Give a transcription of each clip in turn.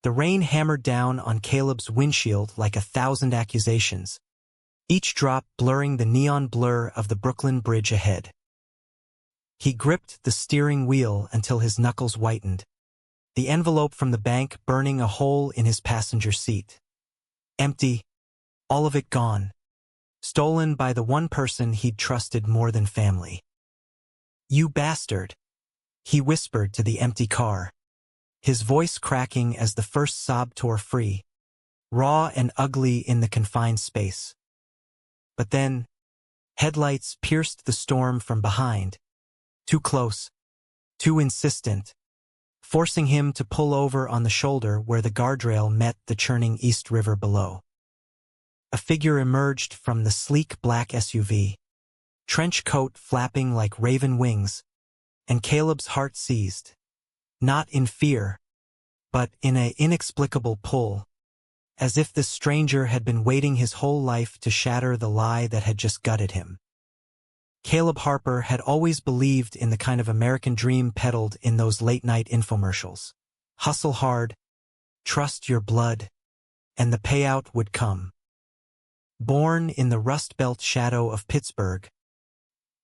The rain hammered down on Caleb's windshield like 1,000 accusations, each drop blurring the neon blur of the Brooklyn Bridge ahead. He gripped the steering wheel until his knuckles whitened, the envelope from the bank burning a hole in his passenger seat. Empty, all of it gone, stolen by the one person he'd trusted more than family. "You bastard," he whispered to the empty car, his voice cracking as the first sob tore free, raw and ugly in the confined space. But then, headlights pierced the storm from behind, too close, too insistent, forcing him to pull over on the shoulder where the guardrail met the churning East River below. A figure emerged from the sleek black SUV, trench coat flapping like raven wings, and Caleb's heart seized, not in fear, but in an inexplicable pull, as if this stranger had been waiting his whole life to shatter the lie that had just gutted him. Caleb Harper had always believed in the kind of American dream peddled in those late-night infomercials. Hustle hard, trust your blood, and the payout would come. Born in the Rust Belt shadow of Pittsburgh,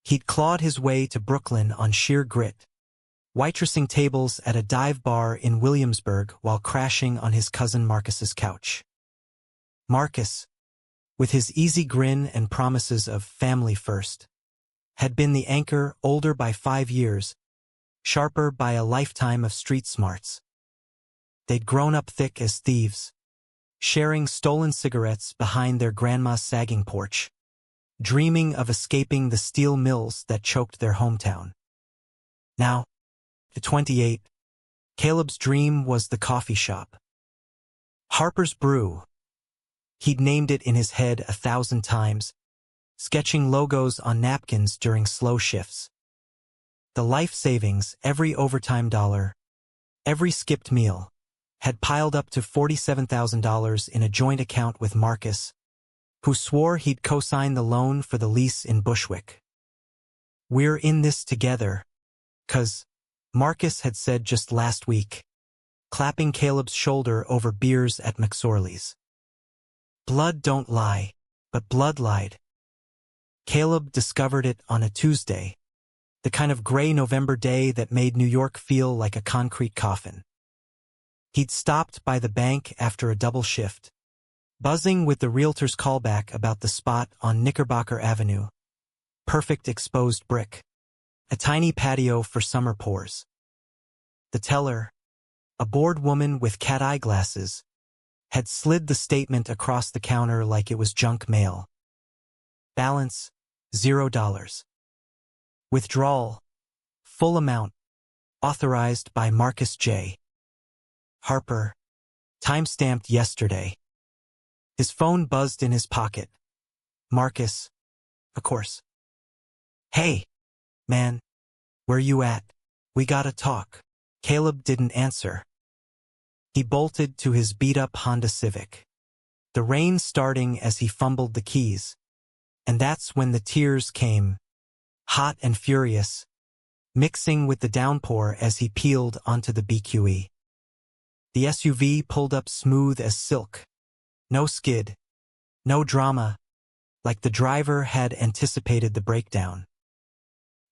he'd clawed his way to Brooklyn on sheer grit, waitressing tables at a dive bar in Williamsburg while crashing on his cousin Marcus's couch. Marcus, with his easy grin and promises of family first, had been the anchor, older by 5 years, sharper by a lifetime of street smarts. They'd grown up thick as thieves, sharing stolen cigarettes behind their grandma's sagging porch, dreaming of escaping the steel mills that choked their hometown. Now, at 28, Caleb's dream was the coffee shop. Harper's Brew. He'd named it in his head 1,000 times, sketching logos on napkins during slow shifts. The life savings, every overtime dollar, every skipped meal, had piled up to $47,000 in a joint account with Marcus, who swore he'd co-sign the loan for the lease in Bushwick. "We're in this together," 'cause Marcus had said just last week, clapping Caleb's shoulder over beers at McSorley's. Blood don't lie, but blood lied. Caleb discovered it on a Tuesday, the kind of gray November day that made New York feel like a concrete coffin. He'd stopped by the bank after a double shift, buzzing with the realtor's callback about the spot on Knickerbocker Avenue. Perfect exposed brick. A tiny patio for summer pours. The teller, a bored woman with cat-eye glasses, had slid the statement across the counter like it was junk mail. Balance, $0. Withdrawal, full amount, authorized by Marcus J. Harper, time-stamped yesterday. His phone buzzed in his pocket. Marcus, of course. "Hey, man, where you at? We gotta talk." Caleb didn't answer. He bolted to his beat-up Honda Civic, the rain starting as he fumbled the keys. And that's when the tears came, hot and furious, mixing with the downpour as he peeled onto the BQE. The SUV pulled up smooth as silk. No skid, no drama, like the driver had anticipated the breakdown.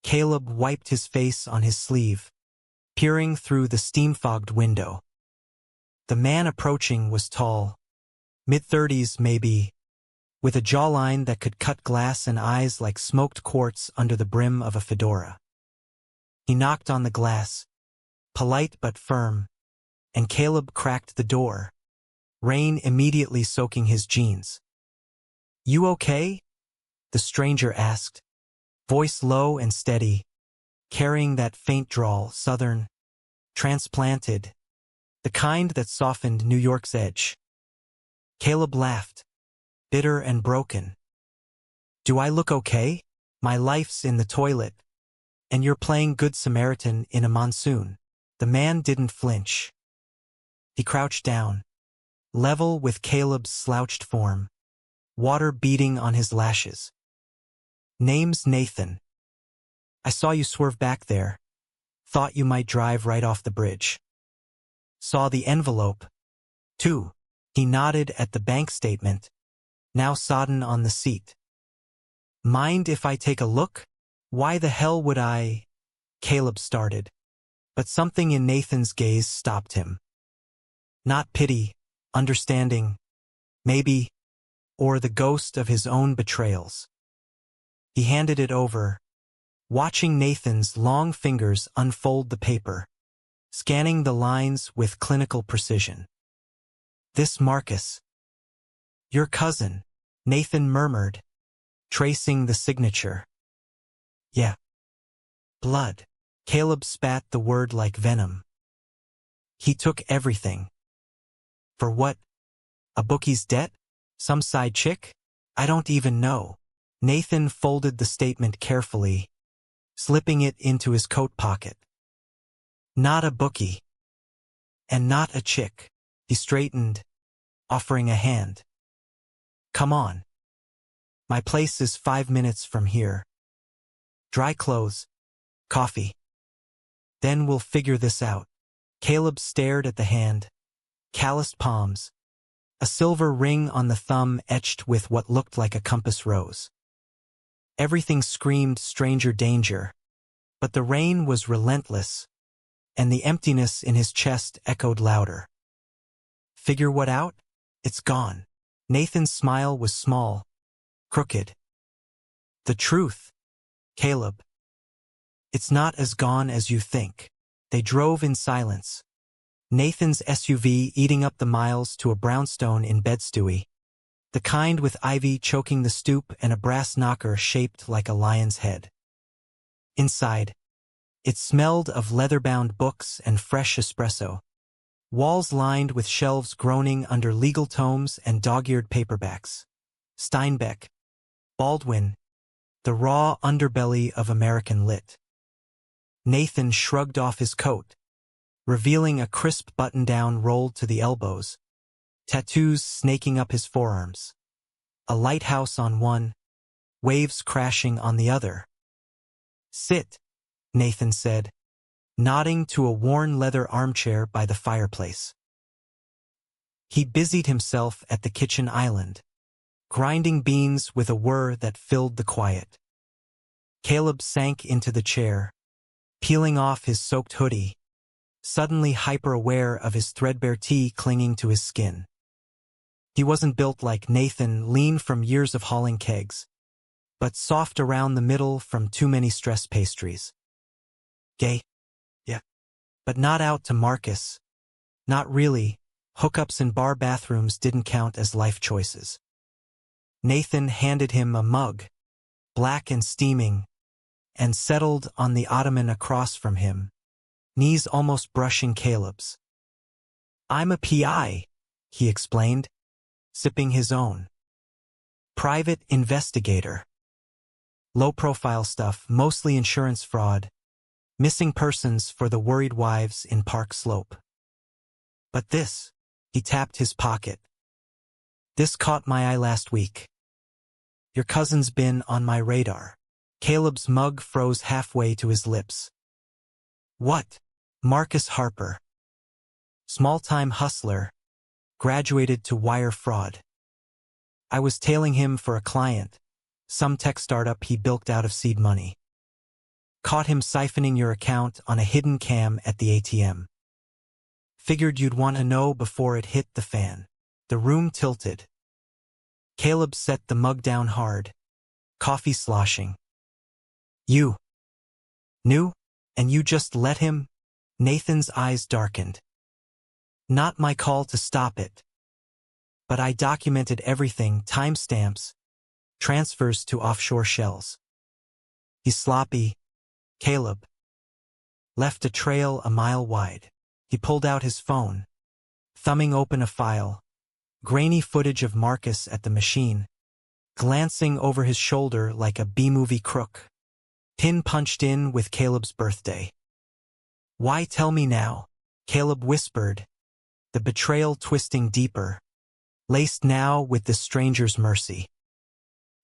Caleb wiped his face on his sleeve, peering through the steam-fogged window. The man approaching was tall, mid-30s maybe, with a jawline that could cut glass and eyes like smoked quartz under the brim of a fedora. He knocked on the glass, polite but firm, and Caleb cracked the door, rain immediately soaking his jeans. "You okay?" the stranger asked, voice low and steady, carrying that faint drawl, southern, transplanted, the kind that softened New York's edge. Caleb laughed, bitter and broken. "Do I look okay? My life's in the toilet, and you're playing Good Samaritan in a monsoon." The man didn't flinch. He crouched down, level with Caleb's slouched form, water beating on his lashes. "Name's Nathan. I saw you swerve back there. Thought you might drive right off the bridge. Saw the envelope. 2. He nodded at the bank statement, now sodden on the seat. Mind if I take a look? Why the hell would I? Caleb started, but something in Nathan's gaze stopped him. Not pity, understanding, maybe, or the ghost of his own betrayals. He handed it over, watching Nathan's long fingers unfold the paper, scanning the lines with clinical precision. This Marcus. Your cousin, Nathan murmured, tracing the signature. Yeah. Blood. Caleb spat the word like venom. He took everything. For what? A bookie's debt? Some side chick? I don't even know. Nathan folded the statement carefully, slipping it into his coat pocket. Not a bookie. And not a chick. He straightened, offering a hand. Come on. My place is 5 minutes from here. Dry clothes, coffee. Then we'll figure this out. Caleb stared at the hand, calloused palms, a silver ring on the thumb etched with what looked like a compass rose. Everything screamed stranger danger, but the rain was relentless, and the emptiness in his chest echoed louder. Figure what out? It's gone. Nathan's smile was small, crooked. The truth, Caleb. It's not as gone as you think. They drove in silence, Nathan's SUV eating up the miles to a brownstone in Bed-Stuy, the kind with ivy choking the stoop and a brass knocker shaped like a lion's head. Inside, it smelled of leather-bound books and fresh espresso, walls lined with shelves groaning under legal tomes and dog-eared paperbacks. Steinbeck, Baldwin, the raw underbelly of American lit. Nathan shrugged off his coat, revealing a crisp button-down rolled to the elbows, tattoos snaking up his forearms. A lighthouse on one, waves crashing on the other. Sit, Nathan said, nodding to a worn leather armchair by the fireplace. He busied himself at the kitchen island, grinding beans with a whir that filled the quiet. Caleb sank into the chair, peeling off his soaked hoodie, suddenly hyper-aware of his threadbare tee clinging to his skin. He wasn't built like Nathan, lean from years of hauling kegs, but soft around the middle from too many stress pastries. Gay? Yeah. But not out to Marcus. Not really. Hookups in bar bathrooms didn't count as life choices. Nathan handed him a mug, black and steaming, and settled on the ottoman across from him, knees almost brushing Caleb's. I'm a PI, he explained, sipping his own. Private investigator. Low-profile stuff, mostly insurance fraud, missing persons for the worried wives in Park Slope. But this, he tapped his pocket. This caught my eye last week. Your cousin's been on my radar. Caleb's mug froze halfway to his lips. What? Marcus Harper. Small-time hustler, graduated to wire fraud. I was tailing him for a client, some tech startup he bilked out of seed money. Caught him siphoning your account on a hidden cam at the ATM. Figured you'd want to know before it hit the fan. The room tilted. Caleb set the mug down hard, coffee sloshing. You knew, and you just let him? Nathan's eyes darkened. Not my call to stop it. But I documented everything, timestamps, transfers to offshore shells. He's sloppy, Caleb. Left a trail a mile wide. He pulled out his phone, thumbing open a file, grainy footage of Marcus at the machine, glancing over his shoulder like a B-movie crook. Pin punched in with Caleb's birthday. Why tell me now? Caleb whispered, the betrayal twisting deeper, laced now with the stranger's mercy.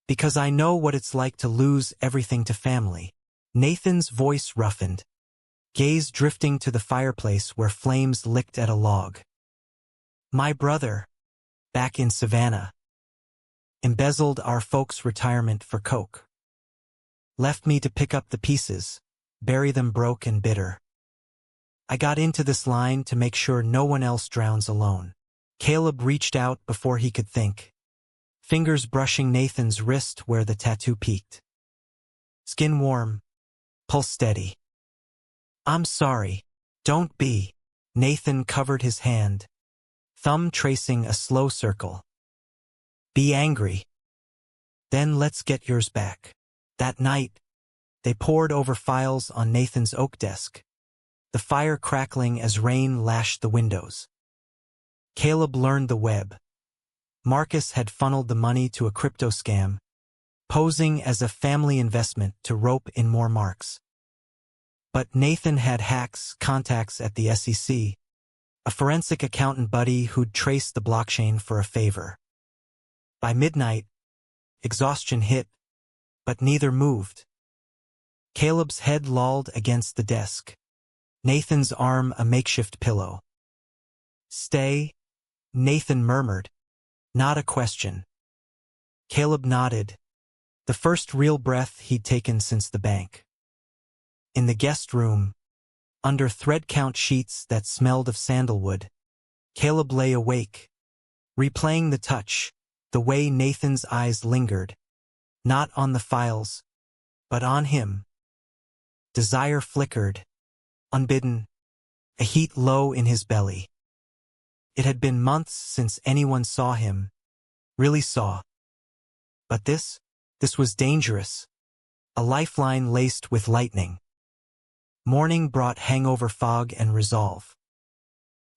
Because I know what it's like to lose everything to family. Nathan's voice roughened, gaze drifting to the fireplace where flames licked at a log. My brother, back in Savannah, embezzled our folks' retirement for coke. Left me to pick up the pieces, bury them broke and bitter. I got into this line to make sure no one else drowns alone. Caleb reached out before he could think, fingers brushing Nathan's wrist where the tattoo peaked. Skin warm, pulse steady. I'm sorry, don't be. Nathan covered his hand, thumb tracing a slow circle. Be angry. Then let's get yours back. That night, they pored over files on Nathan's oak desk, the fire crackling as rain lashed the windows. Caleb learned the web. Marcus had funneled the money to a crypto scam, posing as a family investment to rope in more marks. But Nathan had hacks, contacts at the SEC, a forensic accountant buddy who'd traced the blockchain for a favor. By midnight, exhaustion hit, but neither moved. Caleb's head lolled against the desk, Nathan's arm a makeshift pillow. Stay, Nathan murmured, not a question. Caleb nodded, the first real breath he'd taken since the bank. In the guest room, under thread-count sheets that smelled of sandalwood, Caleb lay awake, replaying the touch, the way Nathan's eyes lingered, not on the files, but on him. Desire flickered, unbidden, a heat low in his belly. It had been months since anyone saw him, really saw. But this was dangerous, a lifeline laced with lightning. Morning brought hangover fog and resolve.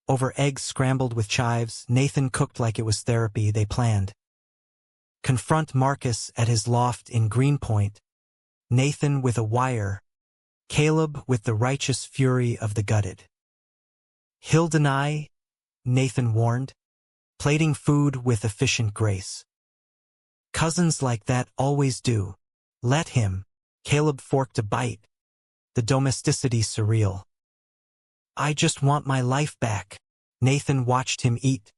Over eggs scrambled with chives, Nathan cooked like it was therapy they planned. Confront Marcus at his loft in Greenpoint, Nathan with a wire, Caleb with the righteous fury of the gutted. He'll deny, Nathan warned, plating food with efficient grace. Cousins like that always do. Let him. Caleb forked a bite, the domesticity surreal. I just want my life back. Nathan watched him eat,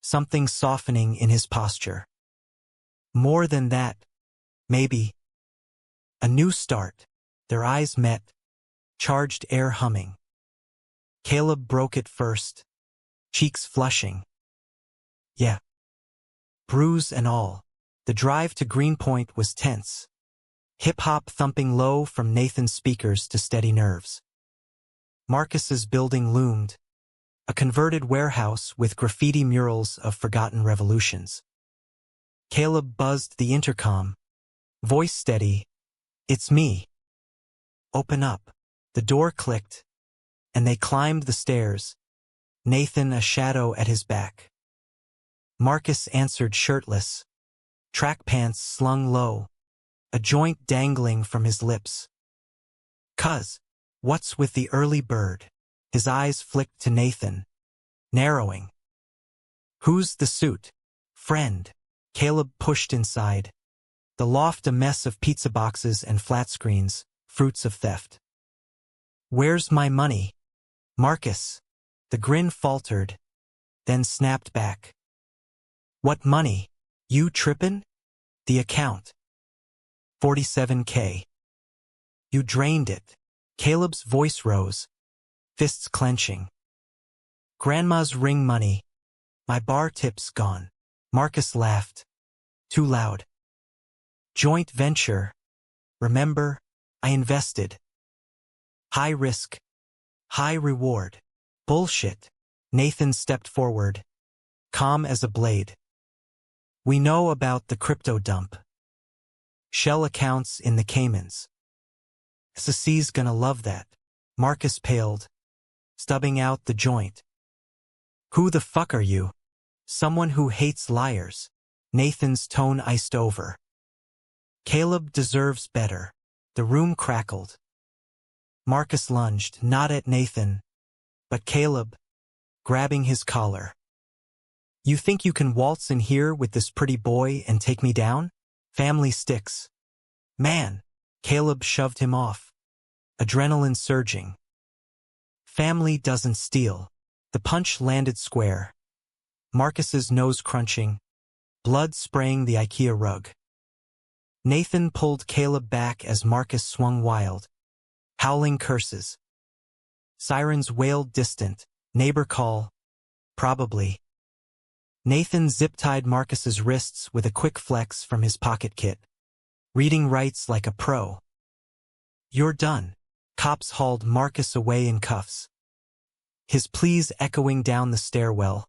something softening in his posture. More than that, maybe. A new start. Their eyes met, charged air humming. Caleb broke it first, cheeks flushing. Yeah. Bruise and all, the drive to Greenpoint was tense. Hip-hop thumping low from Nathan's speakers to steady nerves. Marcus's building loomed, a converted warehouse with graffiti murals of forgotten revolutions. Caleb buzzed the intercom, voice steady, "It's me." "Open up." The door clicked, and they climbed the stairs, Nathan a shadow at his back. Marcus answered shirtless, track pants slung low, a joint dangling from his lips. "Cuz, what's with the early bird?" His eyes flicked to Nathan, narrowing. "Who's the suit?" "Friend." Caleb pushed inside, the loft a mess of pizza boxes and flat screens, fruits of theft. "Where's my money?" "Marcus." The grin faltered, then snapped back. "What money? You trippin'?" "The account. $47K. You drained it." Caleb's voice rose, fists clenching. "Grandma's ring money. My bar tip's gone." Marcus laughed, too loud. "Joint venture. Remember, I invested. High risk, high reward." "Bullshit." Nathan stepped forward, calm as a blade. "We know about the crypto dump. Shell accounts in the Caymans. SEC's gonna love that." Marcus paled, stubbing out the joint. "Who the fuck are you?" "Someone who hates liars." Nathan's tone iced over. "Caleb deserves better." The room crackled. Marcus lunged, not at Nathan, but Caleb, grabbing his collar. "You think you can waltz in here with this pretty boy and take me down? Family sticks." "Man." Caleb shoved him off, adrenaline surging. "Family doesn't steal." The punch landed square. Marcus's nose crunching, blood spraying the IKEA rug. Nathan pulled Caleb back as Marcus swung wild, howling curses. Sirens wailed distant, neighbor call, probably. Nathan zip-tied Marcus's wrists with a quick flex from his pocket kit. Reading rights like a pro. You're done. Cops hauled Marcus away in cuffs. His pleas echoing down the stairwell.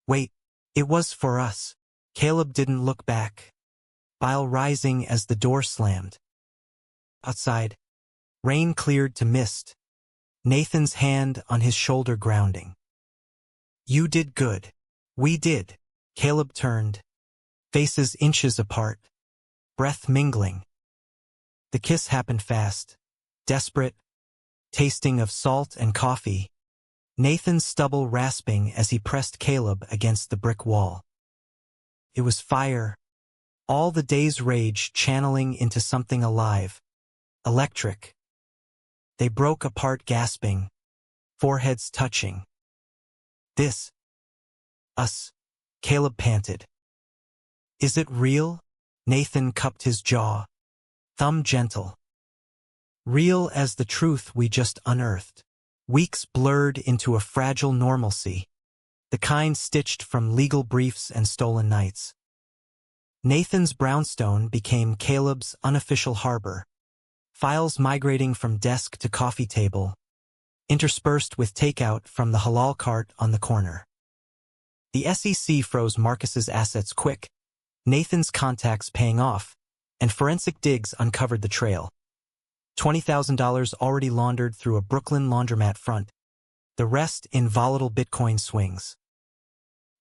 Wait, it was for us. Caleb didn't look back. Bile rising as the door slammed. Outside, rain cleared to mist. Nathan's hand on his shoulder grounding. You did good. We did. Caleb turned. Faces inches apart. Breath mingling. The kiss happened fast. Desperate. Tasting of salt and coffee. Nathan's stubble rasping as he pressed Caleb against the brick wall. It was fire. All the day's rage channeling into something alive. Electric. They broke apart gasping. Foreheads touching. This. Us. Caleb panted. Is it real? Nathan cupped his jaw. Thumb gentle. Real as the truth we just unearthed. Weeks blurred into a fragile normalcy. The kind stitched from legal briefs and stolen nights. Nathan's brownstone became Caleb's unofficial harbor. Files migrating from desk to coffee table, interspersed with takeout from the halal cart on the corner. The SEC froze Marcus's assets quick, Nathan's contacts paying off, and forensic digs uncovered the trail. $20,000 already laundered through a Brooklyn laundromat front, the rest in volatile Bitcoin swings.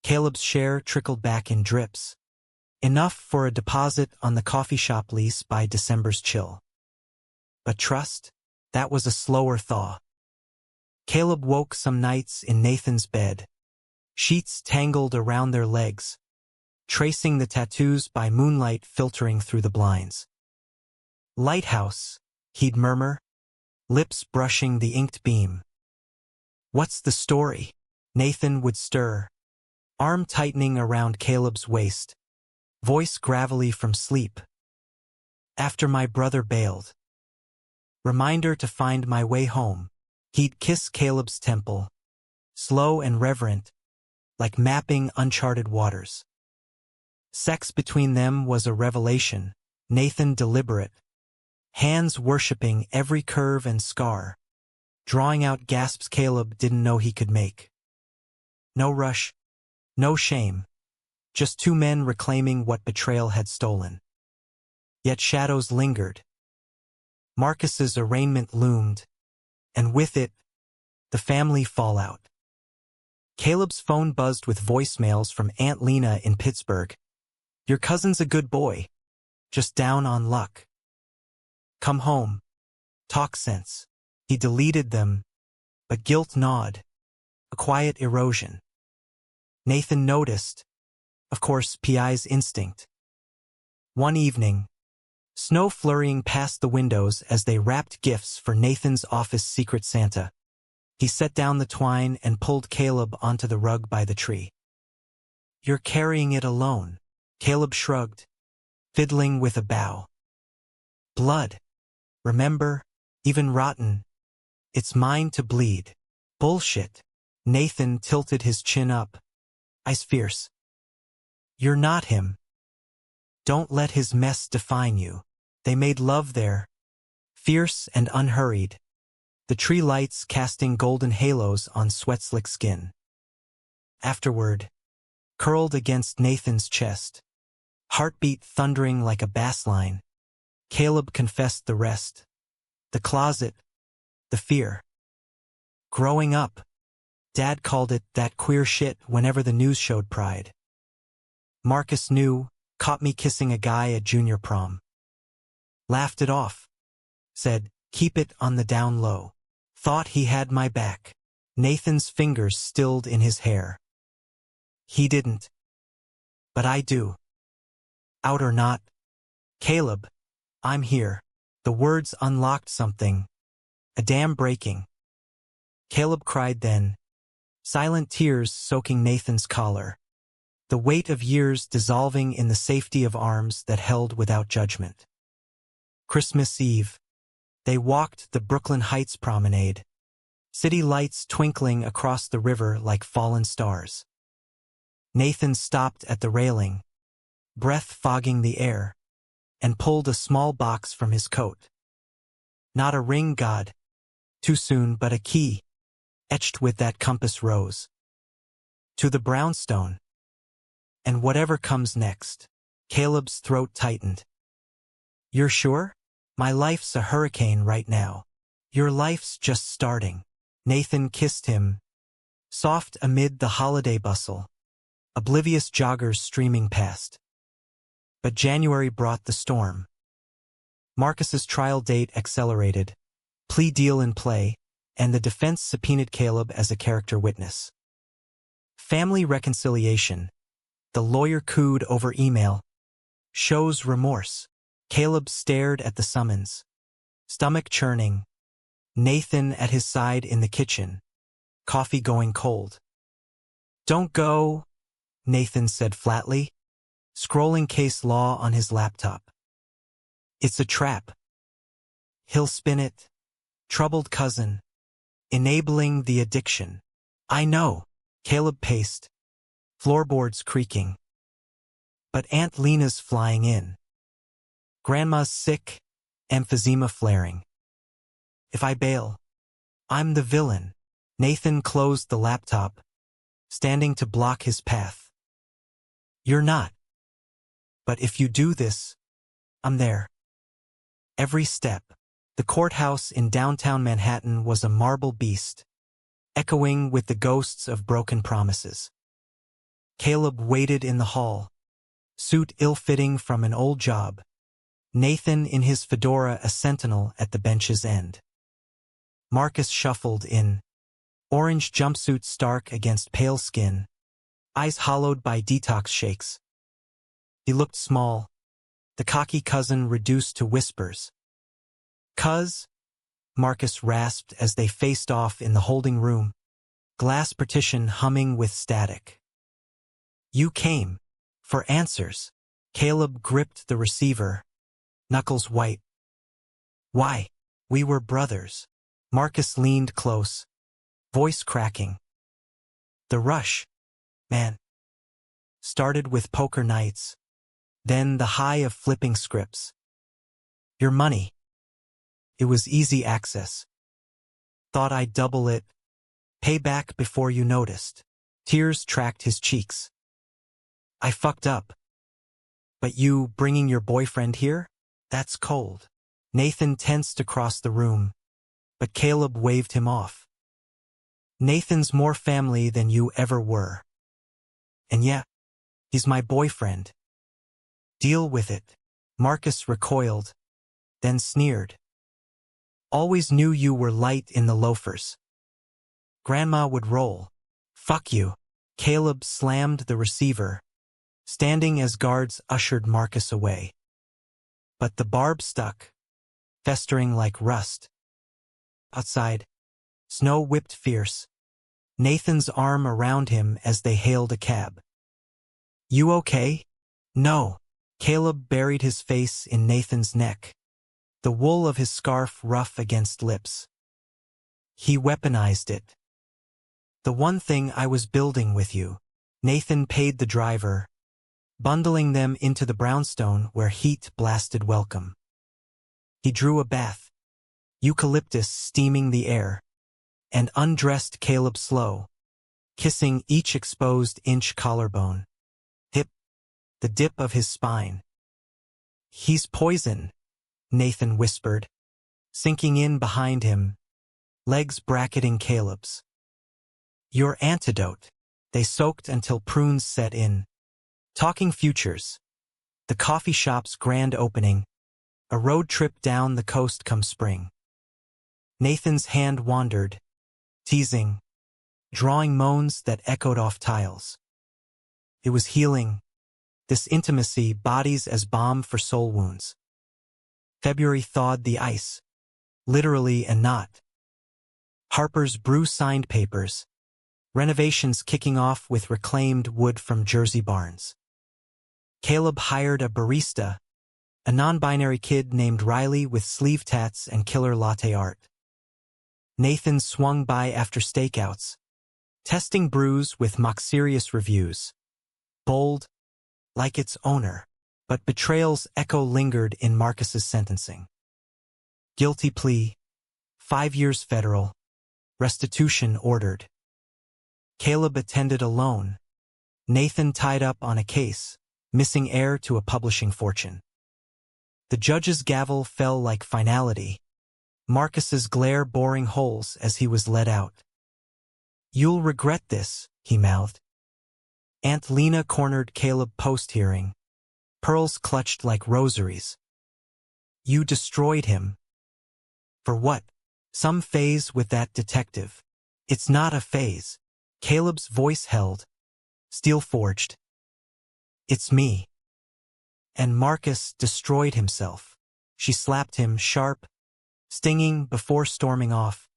Caleb's share trickled back in drips, enough for a deposit on the coffee shop lease by December's chill. But trust? That was a slower thaw. Caleb woke some nights in Nathan's bed. Sheets tangled around their legs, tracing the tattoos by moonlight filtering through the blinds. Lighthouse, he'd murmur, lips brushing the inked beam. What's the story? Nathan would stir, arm tightening around Caleb's waist, voice gravelly from sleep. After my brother bailed. Reminder to find my way home. He'd kiss Caleb's temple, slow and reverent, like mapping uncharted waters. Sex between them was a revelation, Nathan deliberate, hands worshipping every curve and scar, drawing out gasps Caleb didn't know he could make. No rush, no shame, just two men reclaiming what betrayal had stolen. Yet shadows lingered. Marcus's arraignment loomed, and with it, the family fallout. Caleb's phone buzzed with voicemails from Aunt Lena in Pittsburgh. Your cousin's a good boy, just down on luck. Come home. Talk sense. He deleted them, but guilt gnawed. A quiet erosion. Nathan noticed, of course, PI's instinct. One evening, snow flurrying past the windows as they wrapped gifts for Nathan's office Secret Santa. He set down the twine and pulled Caleb onto the rug by the tree. You're carrying it alone. Caleb shrugged, fiddling with a bough. Blood. Remember, even rotten. It's mine to bleed. Bullshit. Nathan tilted his chin up. Ice fierce. You're not him. Don't let his mess define you. They made love there, fierce and unhurried, the tree lights casting golden halos on sweat-slick skin. Afterward, curled against Nathan's chest, heartbeat thundering like a bass line, Caleb confessed the rest. The closet, the fear. Growing up, Dad called it that queer shit whenever the news showed Pride. Marcus knew, caught me kissing a guy at junior prom. Laughed it off. Said, keep it on the down low. Thought he had my back. Nathan's fingers stilled in his hair. He didn't. But I do. Out or not. Caleb, I'm here. The words unlocked something. A dam breaking. Caleb cried then, Silent tears soaking Nathan's collar, the weight of years dissolving in the safety of arms that held without judgment. Christmas Eve. They walked the Brooklyn Heights promenade, city lights twinkling across the river like fallen stars. Nathan stopped at the railing, breath fogging the air, and pulled a small box from his coat. Not a ring, God. Too soon, but a key, etched with that compass rose. To the brownstone. And whatever comes next. Caleb's throat tightened. You're sure? My life's a hurricane right now. Your life's just starting. Nathan kissed him, soft amid the holiday bustle, oblivious joggers streaming past. But January brought the storm. Marcus's trial date accelerated, plea deal in play, and the defense subpoenaed Caleb as a character witness. Family reconciliation. The lawyer cooed over email. Shows remorse. Caleb stared at the summons, stomach churning. Nathan at his side in the kitchen, coffee going cold. Don't go, Nathan said flatly, scrolling case law on his laptop. It's a trap. He'll spin it. Troubled cousin. Enabling the addiction. I know, Caleb paced, floorboards creaking. But Aunt Lena's flying in. Grandma's sick, emphysema flaring. If I bail, I'm the villain. Nathan closed the laptop, standing to block his path. You're not. But if you do this, I'm there. Every step. The courthouse in downtown Manhattan was a marble beast, echoing with the ghosts of broken promises. Caleb waited in the hall, suit ill-fitting from an old job. Nathan in his fedora a sentinel at the bench's end. Marcus shuffled in, orange jumpsuit stark against pale skin, eyes hollowed by detox shakes. He looked small, the cocky cousin reduced to whispers. "Cuz," Marcus rasped as they faced off in the holding room, glass partition humming with static. "You came for answers." Caleb gripped the receiver, knuckles white. "Why? We were brothers." Marcus leaned close, voice cracking. "The rush, man. Started with poker nights, then the high of flipping scripts. Your money. It was easy access. Thought I'd double it, pay back before you noticed." Tears tracked his cheeks. "I fucked up. But you bringing your boyfriend here? That's cold." Nathan tensed across the room, but Caleb waved him off. "Nathan's more family than you ever were. And yeah, he's my boyfriend. Deal with it." Marcus recoiled, then sneered. "Always knew you were light in the loafers. Grandma would roll. Fuck you." Caleb slammed the receiver, standing as guards ushered Marcus away. But the barb stuck, festering like rust. Outside, snow whipped fierce, Nathan's arm around him as they hailed a cab. "You okay?" "No." Caleb buried his face in Nathan's neck, the wool of his scarf rough against lips. He weaponized it. "The one thing I was building with you." Nathan paid the driver, bundling them into the brownstone where heat blasted welcome. He drew a bath, eucalyptus steaming the air, and undressed Caleb slow, kissing each exposed inch collarbone, hip, the dip of his spine. "He's poison," Nathan whispered, sinking in behind him, legs bracketing Caleb's. "Your antidote." They soaked until prunes set in, talking futures, the coffee shop's grand opening, a road trip down the coast come spring. Nathan's hand wandered, teasing, drawing moans that echoed off tiles. It was healing, this intimacy, bodies as balm for soul wounds. February thawed the ice, literally and not. Harper's Brew signed papers, renovations kicking off with reclaimed wood from Jersey barns. Caleb hired a barista, a non-binary kid named Riley with sleeve tats and killer latte art. Nathan swung by after stakeouts, testing brews with mock-serious reviews. Bold, like its owner, but betrayal's echo lingered in Marcus's sentencing. Guilty plea, 5 years federal, restitution ordered. Caleb attended alone. Nathan tied up on a case, missing heir to a publishing fortune. The judge's gavel fell like finality, Marcus's glare boring holes as he was led out. "You'll regret this," he mouthed. Aunt Lena cornered Caleb post-hearing, pearls clutched like rosaries. "You destroyed him." "For what? Some phase with that detective." "It's not a phase." Caleb's voice held, steel-forged. "It's me." And Marcus destroyed himself. She slapped him sharp, stinging before storming off,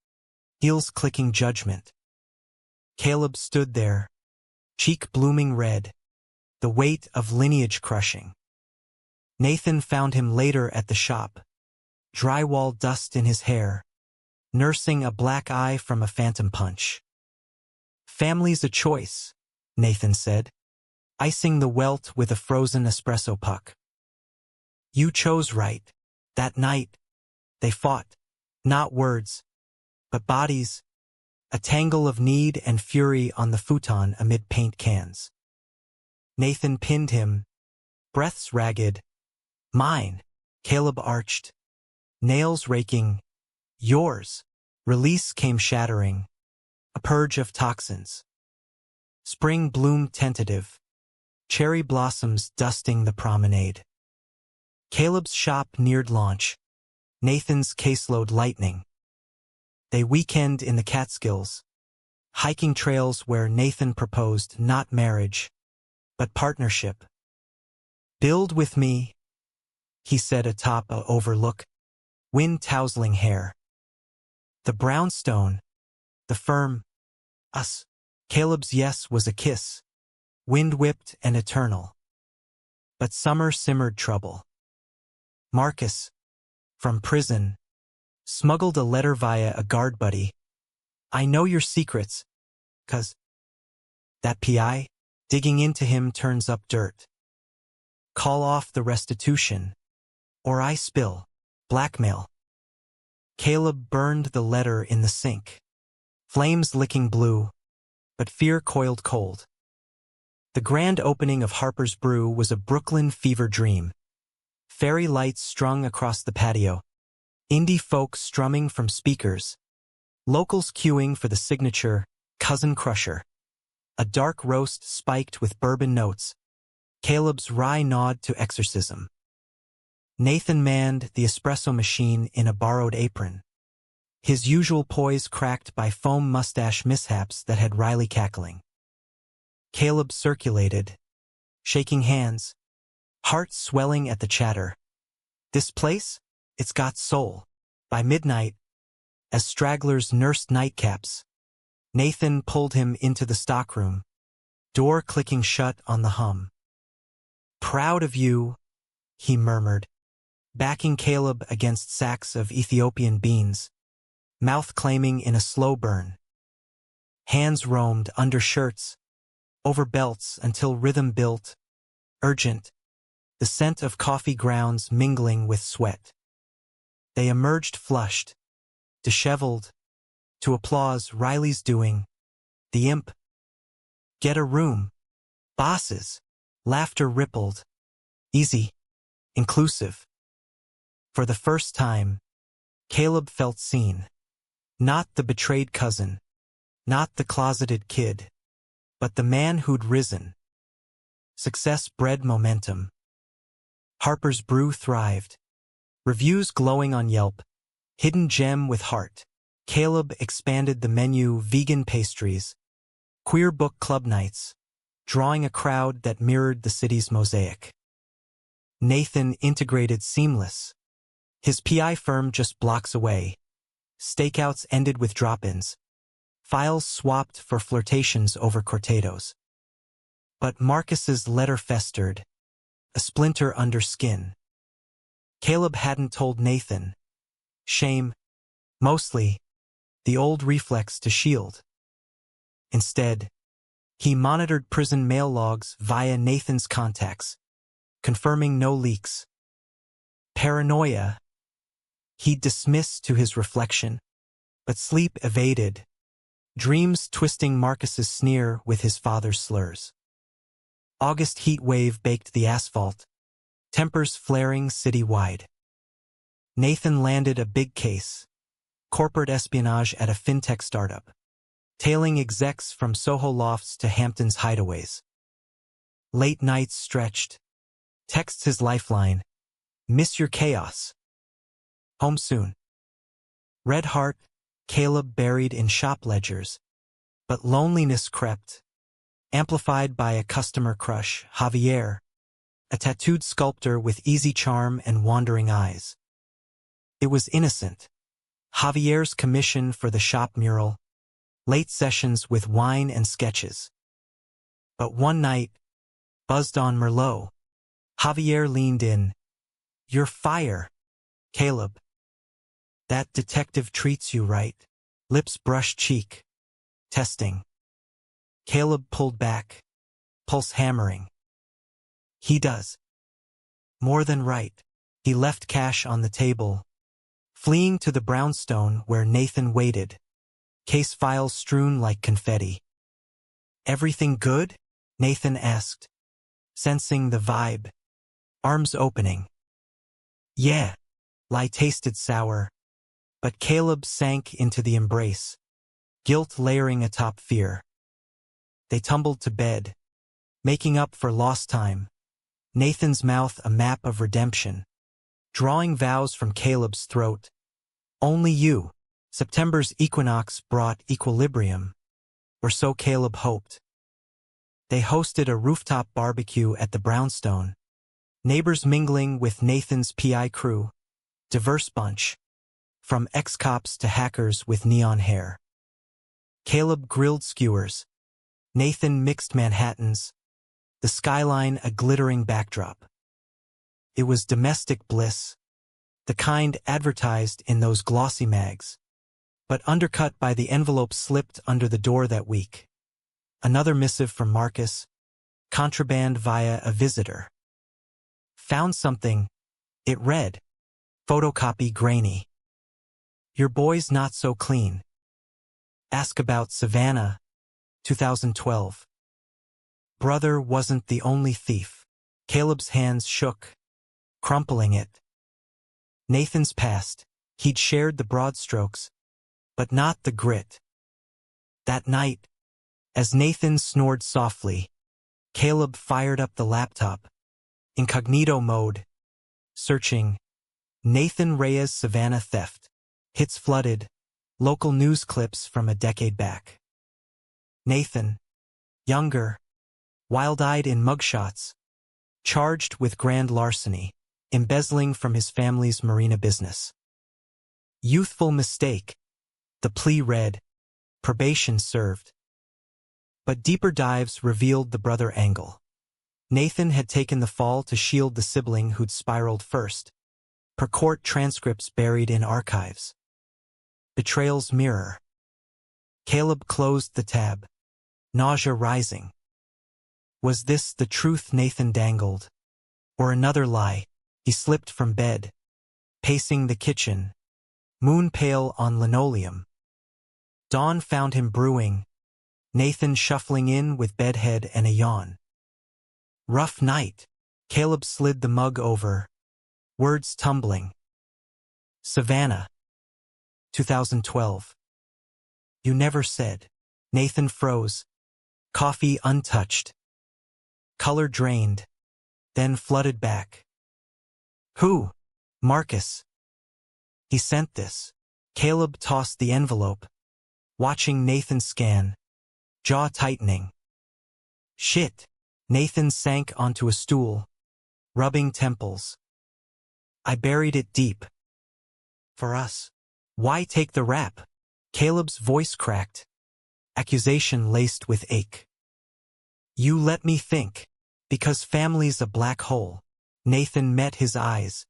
heels clicking judgment. Caleb stood there, cheek blooming red, the weight of lineage crushing. Nathan found him later at the shop, drywall dust in his hair, nursing a black eye from a phantom punch. "Family's a choice," Nathan said, icing the welt with a frozen espresso puck. "You chose right. That night, they fought, not words, but bodies, a tangle of need and fury on the futon amid paint cans." Nathan pinned him, breaths ragged. "Mine," Caleb arched, nails raking. "Yours." Release came shattering, a purge of toxins. Spring bloomed tentative, cherry blossoms dusting the promenade. Caleb's shop neared launch, Nathan's caseload lightning. They weekend in the Catskills, hiking trails where Nathan proposed not marriage, but partnership. "Build with me," he said atop a overlook, wind-tousling hair. The brownstone, the firm, us. Caleb's yes was a kiss, wind-whipped and eternal. But summer simmered trouble. Marcus, from prison, smuggled a letter via a guard buddy. "I know your secrets, 'cause that PI, digging into him turns up dirt. Call off the restitution, or I spill." Blackmail. Caleb burned the letter in the sink, flames licking blue, but fear coiled cold. The grand opening of Harper's Brew was a Brooklyn fever dream. Fairy lights strung across the patio, indie folk strumming from speakers, locals queuing for the signature Cousin Crusher. A dark roast spiked with bourbon notes, Caleb's wry nod to exorcism. Nathan manned the espresso machine in a borrowed apron, his usual poise cracked by foam mustache mishaps that had Riley cackling. Caleb circulated, shaking hands, heart swelling at the chatter. "This place? It's got soul." By midnight, as stragglers nursed nightcaps, Nathan pulled him into the stockroom, door clicking shut on the hum. "Proud of you," he murmured, backing Caleb against sacks of Ethiopian beans, mouth claiming in a slow burn. Hands roamed under shirts, over belts until rhythm built, urgent, the scent of coffee grounds mingling with sweat. They emerged flushed, disheveled, to applause Riley's doing. The imp. "Get a room." "Bosses." Laughter rippled. Easy. Inclusive. For the first time, Caleb felt seen. Not the betrayed cousin, not the closeted kid, but the man who'd risen. Success bred momentum. Harper's Brew thrived. Reviews glowing on Yelp. Hidden gem with heart. Caleb expanded the menu, vegan pastries, queer book club nights, drawing a crowd that mirrored the city's mosaic. Nathan integrated seamless. His PI firm just blocks away. Stakeouts ended with drop-ins. Files swapped for flirtations over cortados. But Marcus's letter festered, a splinter under skin. Caleb hadn't told Nathan. Shame, mostly, the old reflex to shield. Instead, he monitored prison mail logs via Nathan's contacts, confirming no leaks. Paranoia, he'd dismissed to his reflection, but sleep evaded, dreams twisting Marcus's sneer with his father's slurs. August heat wave baked the asphalt, tempers flaring city-wide. Nathan landed a big case, corporate espionage at a fintech startup, tailing execs from Soho lofts to Hampton's hideaways. Late nights stretched. Texts his lifeline, "Miss your chaos. Home soon." Red heart, Caleb buried in shop ledgers, but loneliness crept, amplified by a customer crush, Javier, a tattooed sculptor with easy charm and wandering eyes. It was innocent. Javier's commission for the shop mural, late sessions with wine and sketches. But one night, buzzed on Merlot, Javier leaned in. "You're fire, Caleb. That detective treats you right." Lips brushed cheek. Testing. Caleb pulled back, pulse hammering. "He does. More than right." He left cash on the table, fleeing to the brownstone where Nathan waited, case files strewn like confetti. "Everything good?" Nathan asked, sensing the vibe, arms opening. "Yeah." Lie tasted sour, but Caleb sank into the embrace, guilt layering atop fear. They tumbled to bed, making up for lost time, Nathan's mouth a map of redemption, drawing vows from Caleb's throat. Only you. September's equinox brought equilibrium, or so Caleb hoped. They hosted a rooftop barbecue at the brownstone, neighbors mingling with Nathan's PI crew, diverse bunch, from ex-cops to hackers with neon hair. Caleb grilled skewers, Nathan mixed Manhattans, the skyline a glittering backdrop. It was domestic bliss, the kind advertised in those glossy mags, but undercut by the envelope slipped under the door that week. Another missive from Marcus, contraband via a visitor. "Found something," it read. Photocopy grainy. "Your boy's not so clean. Ask about Savannah, 2012. Brother wasn't the only thief." Caleb's hands shook, crumpling it. Nathan's past, he'd shared the broad strokes, but not the grit. That night, as Nathan snored softly, Caleb fired up the laptop, incognito mode, searching. Nathan Reyes Savannah theft. Hits flooded, local news clips from a decade back. Nathan, younger, wild-eyed in mugshots, charged with grand larceny, embezzling from his family's marina business. Youthful mistake, the plea read, probation served. But deeper dives revealed the brother angle. Nathan had taken the fall to shield the sibling who'd spiraled first, per court transcripts buried in archives. Betrayal's mirror. Caleb closed the tab, nausea rising. Was this the truth Nathan dangled? Or another lie? He slipped from bed, pacing the kitchen, moon pale on linoleum. Dawn found him brewing, Nathan shuffling in with bedhead and a yawn. Rough night. Caleb slid the mug over, words tumbling. Savannah, 2012. You never said. Nathan froze, coffee untouched. Color drained, then flooded back. Who? Marcus. He sent this. Caleb tossed the envelope, watching Nathan scan, jaw tightening. Shit. Nathan sank onto a stool, rubbing temples. I buried it deep. For us. Why take the rap? Caleb's voice cracked. accusation laced with ache. You let me think. Because family's a black hole. Nathan met his eyes.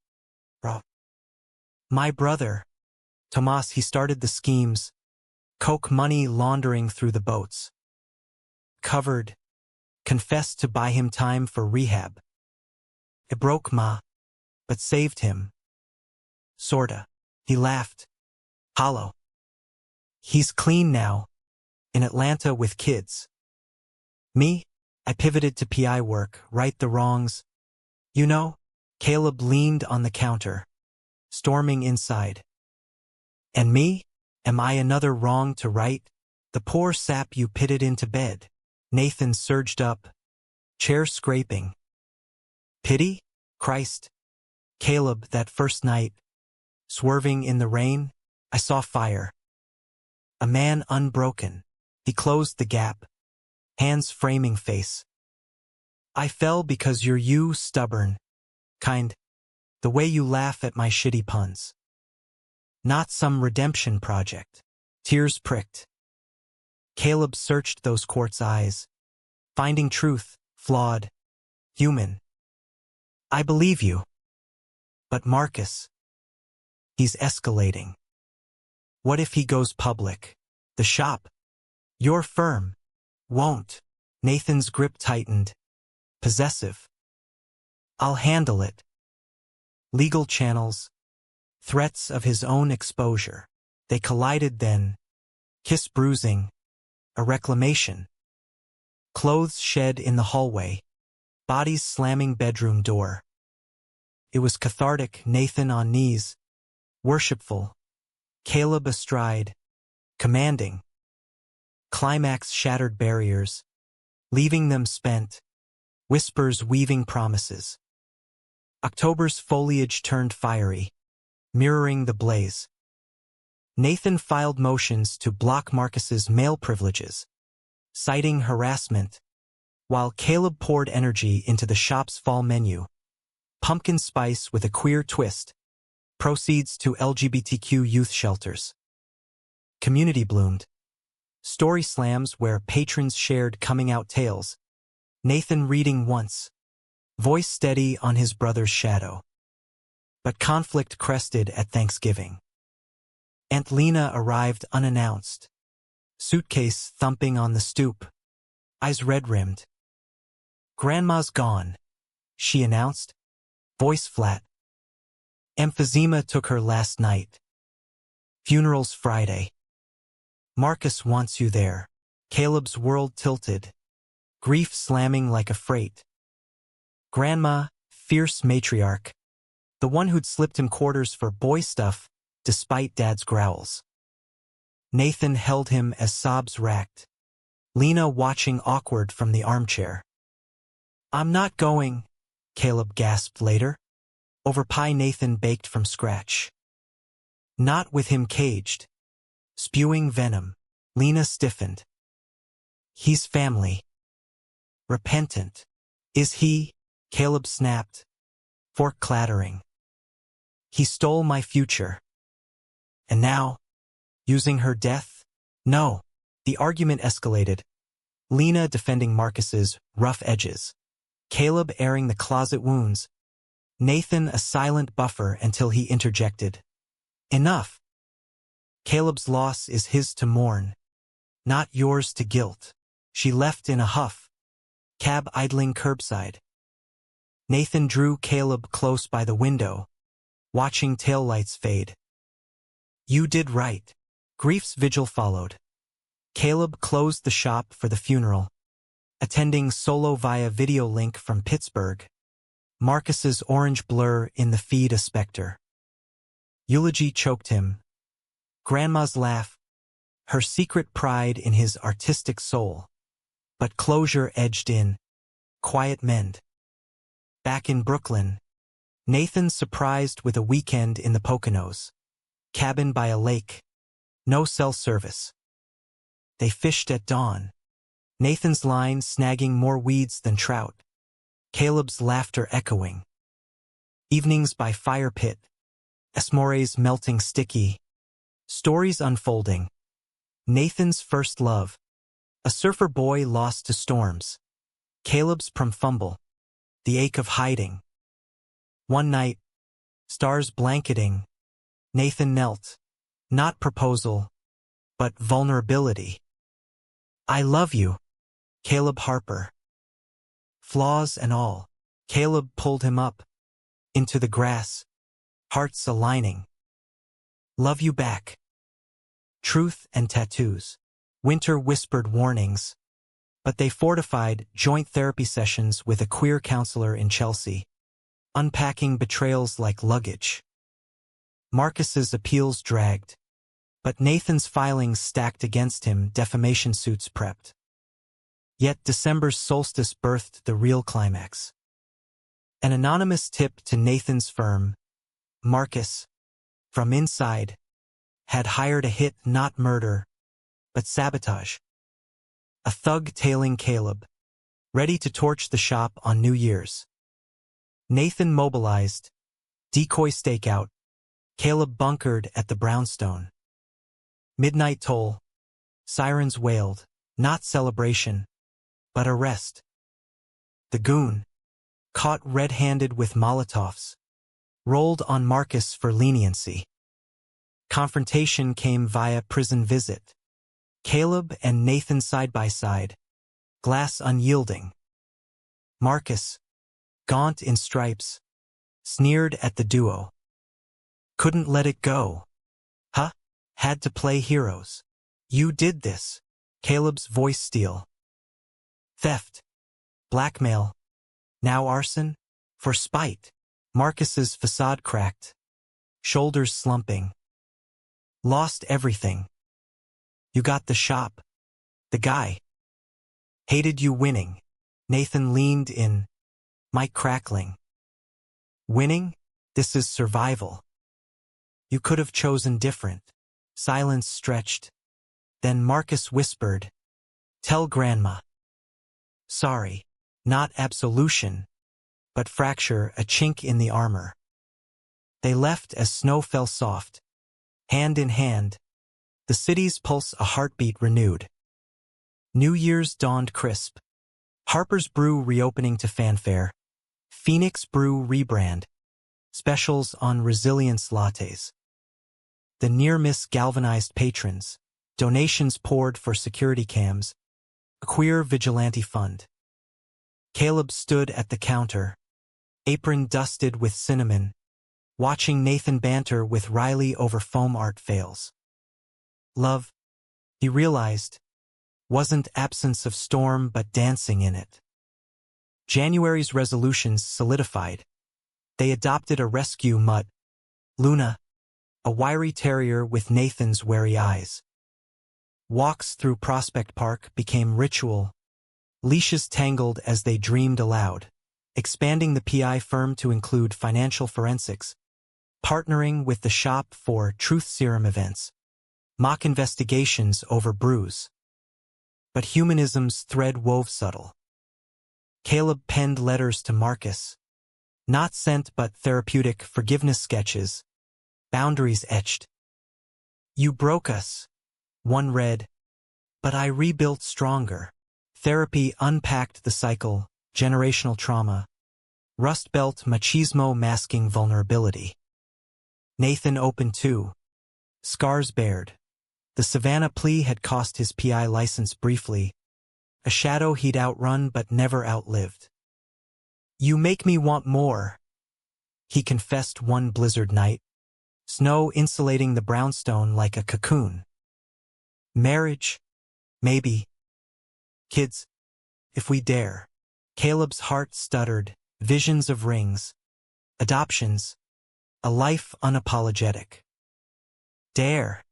My brother. Tomas, he started the schemes. Coke money laundering through the boats. Covered. Confessed to buy him time for rehab. It broke ma, but saved him. Sorta. He laughed. Hollow. He's clean now. In Atlanta with kids. Me? I pivoted to PI work, right the wrongs. You know? Caleb leaned on the counter, storming inside. And me? Am I another wrong to right? The poor sap you pitted into bed. Nathan surged up, chair scraping. Pity? Christ. Caleb, that first night, swerving in the rain, I saw fire. A man unbroken. He closed the gap, hands framing face. I fell because you're you, stubborn, kind, the way you laugh at my shitty puns. Not some redemption project. Tears pricked. Caleb searched those quartz eyes, finding truth, flawed, human. I believe you. But Marcus, he's escalating. What if he goes public? The shop, your firm, won't. Nathan's grip tightened. Possessive. I'll handle it. Legal channels. Threats of his own exposure. They collided then. Kiss bruising. A reclamation. Clothes shed in the hallway. Bodies slamming bedroom door. It was cathartic, Nathan on knees. Worshipful. Caleb astride. Commanding. Climax shattered barriers. Leaving them spent. Whispers weaving promises. October's foliage turned fiery, mirroring the blaze. Nathan filed motions to block Marcus's male privileges, citing harassment, while Caleb poured energy into the shop's fall menu. Pumpkin spice with a queer twist. Proceeds to LGBTQ youth shelters. Community bloomed. Story slams where patrons shared coming-out tales. Nathan reading once. Voice steady on his brother's shadow. But conflict crested at Thanksgiving. Aunt Lena arrived unannounced. Suitcase thumping on the stoop. Eyes red-rimmed. Grandma's gone, she announced. Voice flat. Emphysema took her last night. Funeral's Friday. Marcus wants you there. Caleb's world tilted. Grief slamming like a freight. Grandma, fierce matriarch. The one who'd slipped him quarters for boy stuff, despite Dad's growls. Nathan held him as sobs racked. Lena watching awkward from the armchair. I'm not going, Caleb gasped later. Over pie Nathan baked from scratch. Not with him caged. Spewing venom. Lena stiffened. He's family. Repentant. Is he? Caleb snapped. Fork clattering. He stole my future. And now? Using her death? No. The argument escalated. Lena defending Marcus's rough edges. Caleb airing the closet wounds. Nathan a silent buffer until he interjected. Enough. Caleb's loss is his to mourn. Not yours to guilt. She left in a huff. Cab idling curbside. Nathan drew Caleb close by the window, watching taillights fade. You did right. Grief's vigil followed. Caleb closed the shop for the funeral, attending solo via video link from Pittsburgh. Marcus's orange blur in the feed a specter. Eulogy choked him. Grandma's laugh, her secret pride in his artistic soul. But closure edged in. Quiet mend. Back in Brooklyn, Nathan surprised with a weekend in the Poconos. Cabin by a lake. No cell service. They fished at dawn. Nathan's line snagging more weeds than trout. Caleb's laughter echoing. Evenings by fire pit. Esmores melting sticky. Stories unfolding. Nathan's first love. A surfer boy lost to storms. Caleb's fumble. The ache of hiding. One night, stars blanketing, Nathan knelt. Not proposal, but vulnerability. I love you, Caleb Harper. Flaws and all, Caleb pulled him up. Into the grass, hearts aligning. Love you back. Truth and tattoos. Winter whispered warnings. But they fortified joint therapy sessions with a queer counselor in Chelsea. Unpacking betrayals like luggage. Marcus's appeals dragged. But Nathan's filings stacked against him, defamation suits prepped. Yet December's solstice birthed the real climax. An anonymous tip to Nathan's firm, Marcus, from inside, had hired a hit, not murder, but sabotage. A thug tailing Caleb, ready to torch the shop on New Year's. Nathan mobilized, decoy stakeout, Caleb bunkered at the brownstone. Midnight toll, sirens wailed, not celebration, but arrest. The goon, caught red-handed with Molotovs, rolled on Marcus for leniency. Confrontation came via prison visit. Caleb and Nathan side by side, glass unyielding. Marcus, gaunt in stripes, sneered at the duo. Couldn't let it go. Huh? Had to play heroes. You did this. Caleb's voice steel. Theft. Blackmail. Now arson? For spite. Marcus's facade cracked. Shoulders slumping. Lost everything. You got the shop. The guy. Hated you winning. Nathan leaned in. Mic crackling. Winning? This is survival. You could have chosen different. Silence stretched. Then Marcus whispered, tell Grandma. Sorry, not absolution, but fracture, a chink in the armor. They left as snow fell soft. Hand in hand, the city's pulse a heartbeat renewed. New Year's dawned crisp. Harper's Brew reopening to fanfare. Phoenix Brew rebrand. Specials on resilience lattes. The near-miss galvanized patrons. Donations poured for security cams. A queer vigilante fund. Caleb stood at the counter. Apron dusted with cinnamon. Watching Nathan banter with Riley over foam art fails. Love, he realized, wasn't absence of storm but dancing in it. January's resolutions solidified. They adopted a rescue mutt, Luna, a wiry terrier with Nathan's wary eyes. Walks through Prospect Park became ritual. Leashes tangled as they dreamed aloud, expanding the PI firm to include financial forensics, partnering with the shop for truth serum events, mock investigations over brews. But humanism's thread wove subtle. Caleb penned letters to Marcus, not sent but therapeutic forgiveness sketches, boundaries etched. You broke us, one read, but I rebuilt stronger. Therapy unpacked the cycle, generational trauma, Rust Belt machismo masking vulnerability. Nathan opened too. Scars bared. The Savannah plea had cost his PI license briefly, a shadow he'd outrun but never outlived. You make me want more, he confessed one blizzard night, snow insulating the brownstone like a cocoon. Marriage? Maybe. Kids? If we dare. Caleb's heart stuttered, visions of rings, adoptions, a life unapologetic. Dare,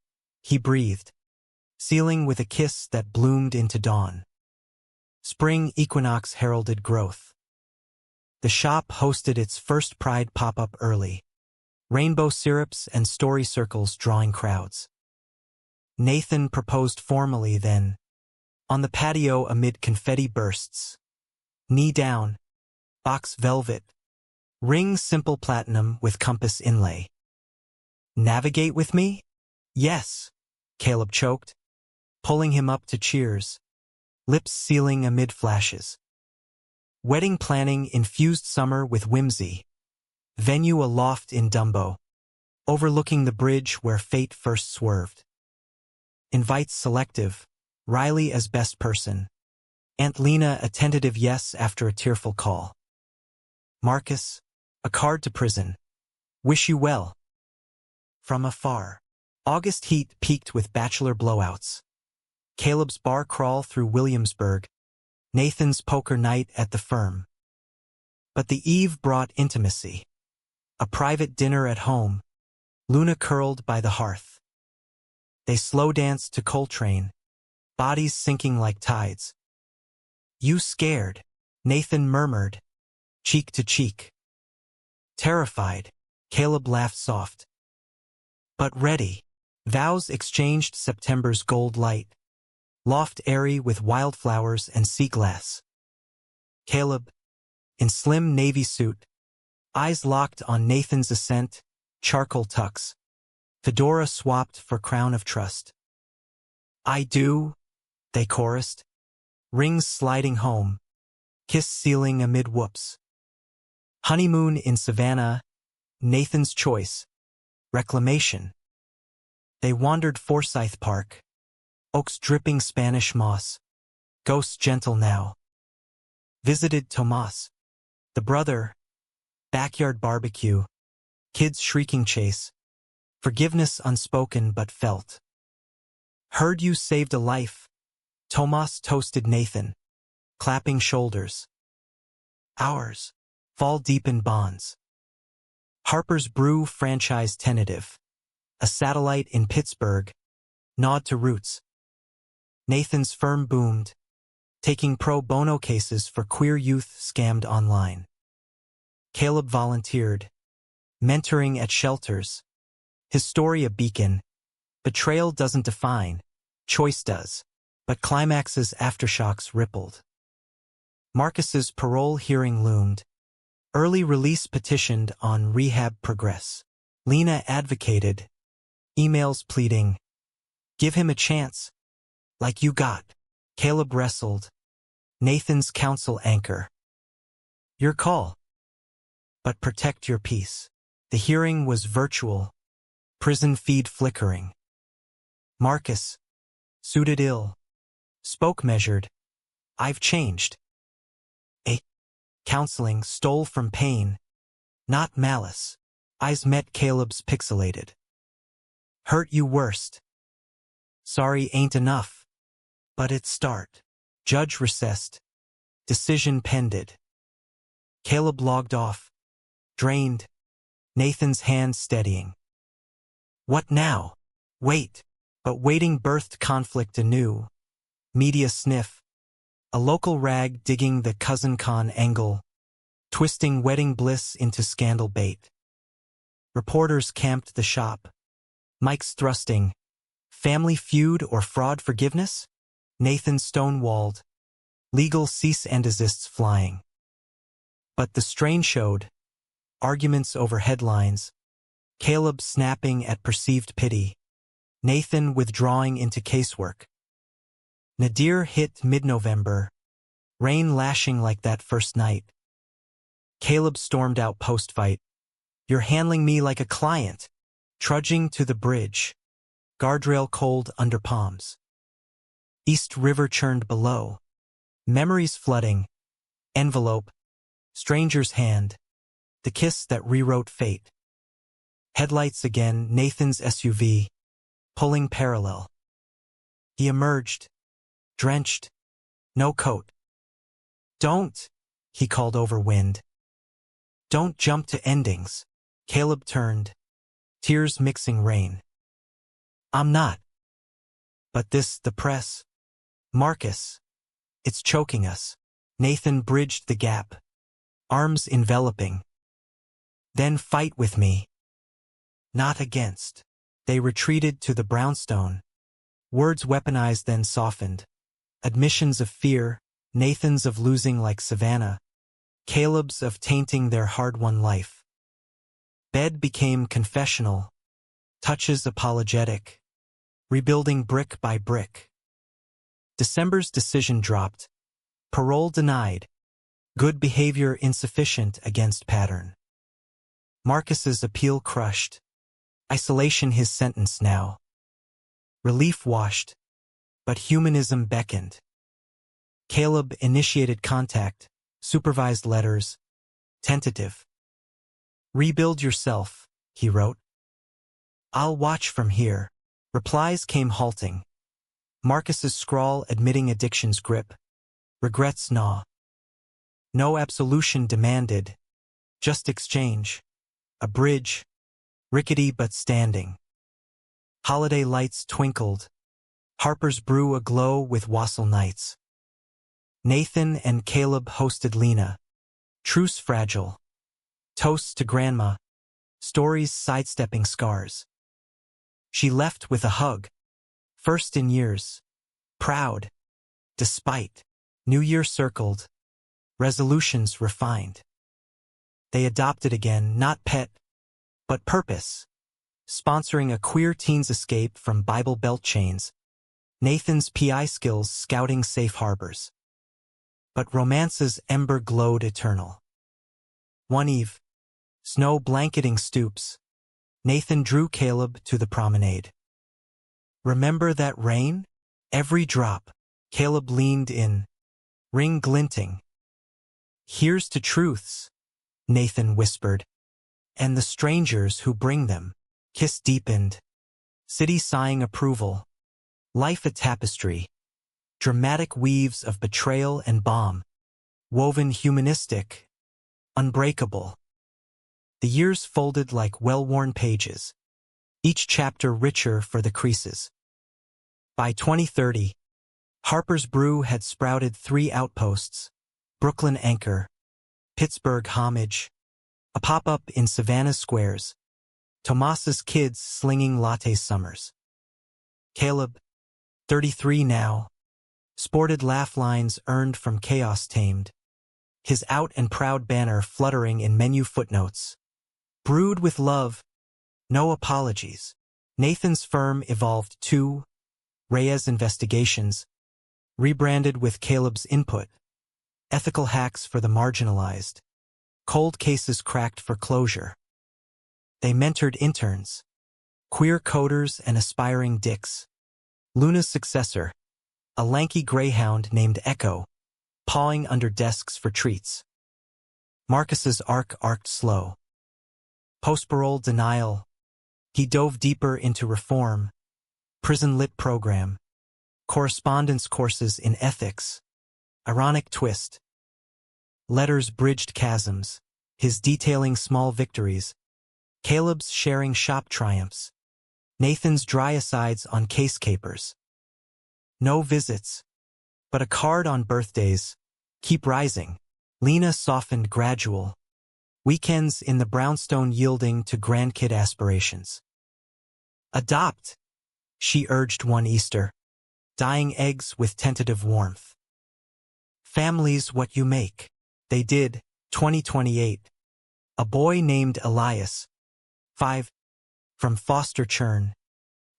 he breathed, sealing with a kiss that bloomed into dawn. Spring equinox heralded growth. The shop hosted its first Pride pop-up early, rainbow syrups and story circles drawing crowds. Nathan proposed formally then, on the patio amid confetti bursts. Knee down, box velvet, ring simple platinum with compass inlay. Navigate with me? Yes, Caleb choked, pulling him up to cheers. lips sealing amid flashes. Wedding planning infused summer with whimsy. Venue a loft in Dumbo, overlooking the bridge where fate first swerved. Invites selective, Riley as best person. Aunt Lena a tentative yes after a tearful call. Marcus, a card to prison. Wish you well. From afar. August heat peaked with bachelor blowouts. Caleb's bar crawl through Williamsburg. Nathan's poker night at the firm. But the eve brought intimacy. A private dinner at home. Luna curled by the hearth. They slow danced to Coltrane, bodies sinking like tides. You scared, Nathan murmured, cheek to cheek. Terrified, Caleb laughed soft. But ready, vows exchanged September's gold light. Loft airy with wildflowers and sea glass. Caleb, in slim navy suit, eyes locked on Nathan's ascent, charcoal tux. Fedora swapped for crown of trust. I do, they chorused. Rings sliding home. Kiss sealing amid whoops. Honeymoon in Savannah. Nathan's choice. Reclamation. They wandered Forsyth Park. Oaks dripping Spanish moss. Ghosts gentle now. Visited Tomas. The brother. Backyard barbecue. Kids shrieking chase. Forgiveness unspoken but felt. Heard you saved a life. Tomas toasted Nathan. Clapping shoulders. Ours. Fall deep in bonds. Harper's Brew franchise tentative. A satellite in Pittsburgh. Nod to roots. Nathan's firm boomed. Taking pro bono cases for queer youth scammed online. Caleb volunteered. Mentoring at shelters. His story a beacon. Betrayal doesn't define. Choice does. But climax's aftershocks rippled. Marcus's parole hearing loomed. Early release petitioned on rehab progress. Lena advocated. Emails pleading. Give him a chance. Like you got. Caleb wrestled. Nathan's counsel anchor. Your call. But protect your peace. The hearing was virtual. Prison feed flickering. Marcus, suited ill, spoke measured. I've changed. Counseling stole from pain, not malice. Eyes met Caleb's pixelated. Hurt you worst. Sorry ain't enough. But it start. Judge recessed. Decision pended. Caleb logged off. Drained. Nathan's hand steadying. What now? Wait. But waiting birthed conflict anew. Media sniff. A local rag digging the cousin con angle. Twisting wedding bliss into scandal bait. Reporters camped the shop. Mics thrusting. Family feud or fraud forgiveness? Nathan stonewalled. Legal cease and desists flying. But the strain showed. Arguments over headlines. Caleb snapping at perceived pity. Nathan withdrawing into casework. Nadir hit mid-November. Rain lashing like that first night. Caleb stormed out post-fight. You're handling me like a client. Trudging to the bridge. Guardrail cold under palms. East River churned below. Memories flooding. Envelope. Stranger's hand. The kiss that rewrote fate. Headlights again, Nathan's SUV. Pulling parallel. He emerged. Drenched. No coat. Don't, he called over wind. Don't jump to endings. Caleb turned. Tears mixing rain. I'm not. But this, the press. Marcus. It's choking us. Nathan bridged the gap. Arms enveloping. Then fight with me. Not against. They retreated to the brownstone. Words weaponized then softened. Admissions of fear, Nathan's of losing like Savannah, Caleb's of tainting their hard-won life. Bed became confessional, touches apologetic, rebuilding brick by brick. December's decision dropped. Parole denied. Good behavior insufficient against pattern. Marcus's appeal crushed. Isolation his sentence now. Relief washed. But humanism beckoned. Caleb initiated contact, supervised letters, tentative. Rebuild yourself, he wrote. I'll watch from here. Replies came halting. Marcus's scrawl admitting addiction's grip. Regrets gnaw. No absolution demanded. Just exchange. A bridge. Rickety but standing. Holiday lights twinkled. Harper's brew aglow with wassail nights. Nathan and Caleb hosted Lena. Truce fragile. Toasts to grandma. Stories sidestepping scars. She left with a hug. First in years. Proud. Despite. New Year circled. Resolutions refined. They adopted again, not pet, but purpose. Sponsoring a queer teen's escape from Bible Belt chains. Nathan's PI skills scouting safe harbors. But romance's ember glowed eternal. One eve, snow blanketing stoops, Nathan drew Caleb to the promenade. Remember that rain? Every drop. Caleb leaned in, ring glinting. Here's to truths, Nathan whispered. And the strangers who bring them. Kiss deepened. City sighing approval. Life a tapestry. Dramatic weaves of betrayal and balm. Woven humanistic. Unbreakable. The years folded like well-worn pages. Each chapter richer for the creases. By 2030, Harper's Brew had sprouted 3 outposts. Brooklyn Anchor. Pittsburgh Homage. A pop-up in Savannah Squares. Tomas's Kids slinging latte summers. Caleb, 33 now, sported laugh lines earned from chaos tamed. His out and proud banner fluttering in menu footnotes. Brewed with love, no apologies. Nathan's firm evolved too. Reyes Investigations, rebranded with Caleb's input. Ethical hacks for the marginalized. Cold cases cracked for closure. They mentored interns, queer coders and aspiring dicks. Luna's successor, a lanky greyhound named Echo, pawing under desks for treats. Marcus's arc arced slow. Post-parole denial. He dove deeper into reform. Prison lit program. Correspondence courses in ethics. Ironic twist. Letters bridged chasms, his detailing small victories. Caleb's sharing shop triumphs. Nathan's dry asides on case capers. No visits, but a card on birthdays. Keep rising. Lena softened gradual. Weekends in the brownstone yielding to grandkid aspirations. Adopt, she urged one Easter. Dyeing eggs with tentative warmth. Family's what you make. They did, 2028. A boy named Elias, 5, from foster churn,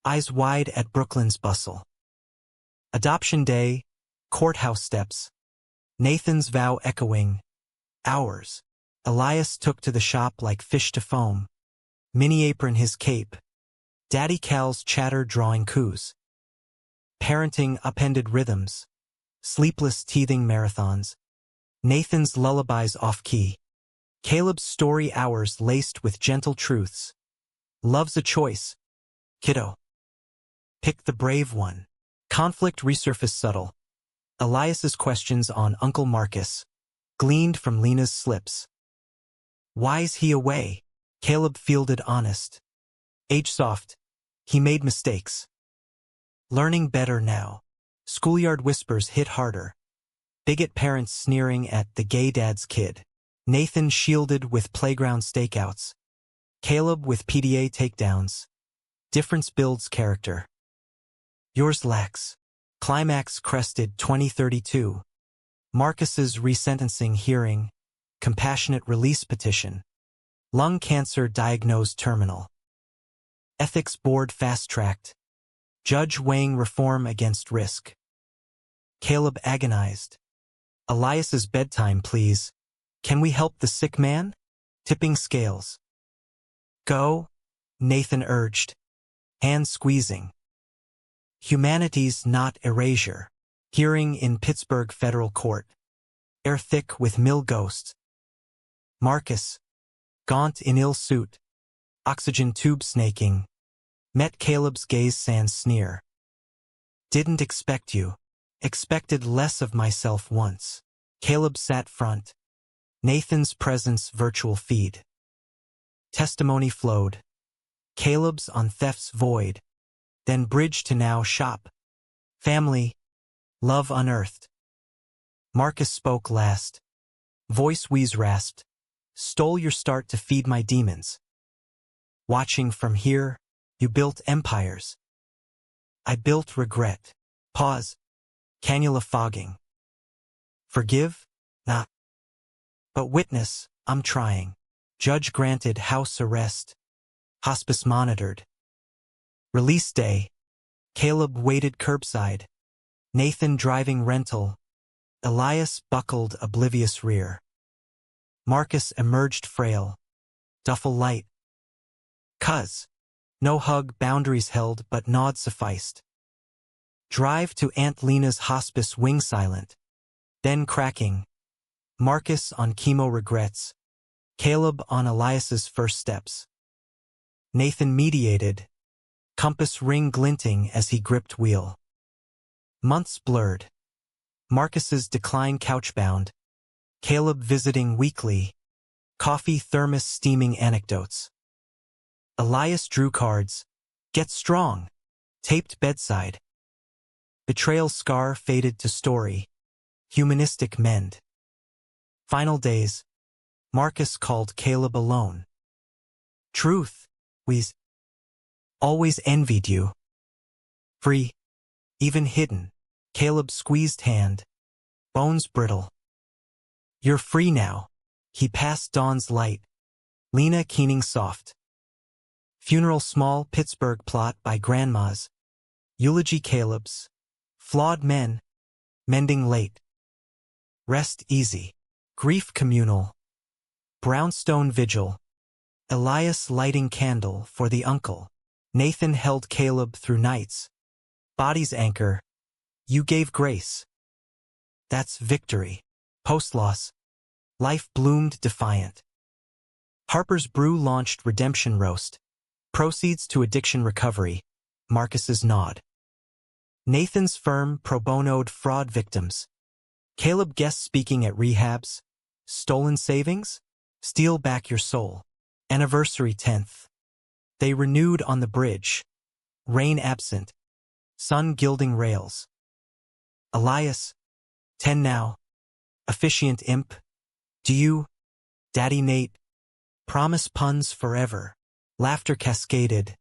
eyes wide at Brooklyn's bustle. Adoption day, courthouse steps, Nathan's vow echoing, ours. Elias took to the shop like fish to foam, mini apron his cape, Daddy Cal's chatter drawing coups. Parenting upended rhythms, sleepless teething marathons, Nathan's lullabies off-key, Caleb's story hours laced with gentle truths. Love's a choice, kiddo. Pick the brave one. Conflict resurfaced subtle. Elias's questions on Uncle Marcus, gleaned from Lena's slips. Why's he away? Caleb fielded honest. Age soft. He made mistakes. Learning better now. Schoolyard whispers hit harder. Bigot parents sneering at the gay dad's kid. Nathan shielded with playground stakeouts. Caleb with PDA takedowns. Difference builds character. Yours lacks. Climax crested 2032. Marcus's resentencing hearing. Compassionate release petition. Lung cancer diagnosed terminal. Ethics board fast-tracked. Judge weighing reform against risk. Caleb agonized. Elias's bedtime, please. Can we help the sick man? Tipping scales. Go, Nathan urged, hand squeezing. Humanity's not erasure. Hearing in Pittsburgh federal court. Air thick with mill ghosts. Marcus, gaunt in ill suit, oxygen tube snaking, met Caleb's gaze sans sneer. Didn't expect you. Expected less of myself once. Caleb sat front. Nathan's presence virtual feed. Testimony flowed. Caleb's on theft's void. Then bridge to now shop. Family. Love unearthed. Marcus spoke last. Voice wheeze rasped. Stole your start to feed my demons. Watching from here, you built empires. I built regret. Pause. Cannula fogging. Forgive? Not. But witness, I'm trying. Judge granted house arrest. Hospice monitored. Release day. Caleb waited curbside. Nathan driving rental. Elias buckled oblivious rear. Marcus emerged frail. Duffel light. Cuz. No hug, boundaries held, but nod sufficed. Drive to Aunt Lena's hospice wing silent. Then cracking. Marcus on chemo regrets. Caleb on Elias's first steps. Nathan mediated. Compass ring glinting as he gripped wheel. Months blurred. Marcus's decline couchbound. Caleb visiting weekly. Coffee thermos steaming anecdotes. Elias drew cards. Get strong. Taped bedside. Betrayal scar faded to story. Humanistic mend. Final days. Marcus called Caleb alone. Truth. We's always envied you. Free. Even hidden. Caleb squeezed hand. Bones brittle. You're free now. He passed dawn's light. Lena keening soft. Funeral small Pittsburgh plot by grandmas. Eulogy Caleb's. Flawed men. Mending late. Rest easy. Grief communal. Brownstone vigil. Elias lighting candle for the uncle. Nathan held Caleb through nights. Body's anchor. You gave grace. That's victory. Post-loss. Life bloomed defiant. Harper's Brew launched Redemption Roast. Proceeds to addiction recovery. Marcus's nod. Nathan's firm pro bonoed fraud victims. Caleb guest speaking at rehabs. Stolen savings? Steal back your soul. Anniversary 10th. They renewed on the bridge. Rain absent. Sun gilding rails. Elias. 10 now. Officiant imp. Do you, Daddy Nate, promise puns forever? Laughter cascaded.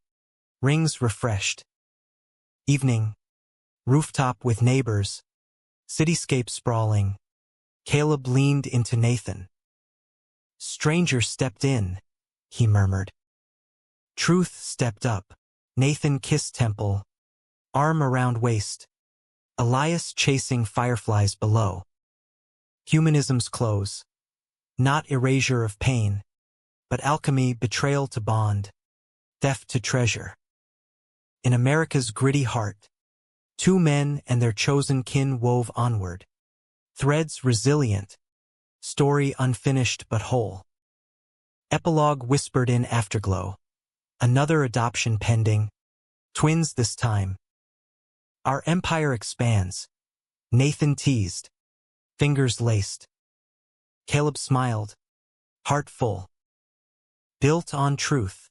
Rings refreshed. Evening. Rooftop with neighbors. Cityscape sprawling. Caleb leaned into Nathan. Stranger stepped in, he murmured. Truth stepped up. Nathan kissed temple. Arm around waist. Elias chasing fireflies below. Humanism's close. Not erasure of pain, but alchemy, betrayal to bond, theft to treasure. In America's gritty heart, two men and their chosen kin wove onward. Threads resilient, story unfinished but whole. Epilogue whispered in afterglow. Another adoption pending. Twins this time. Our empire expands. Nathan teased. Fingers laced. Caleb smiled. Heart full. Built on truth.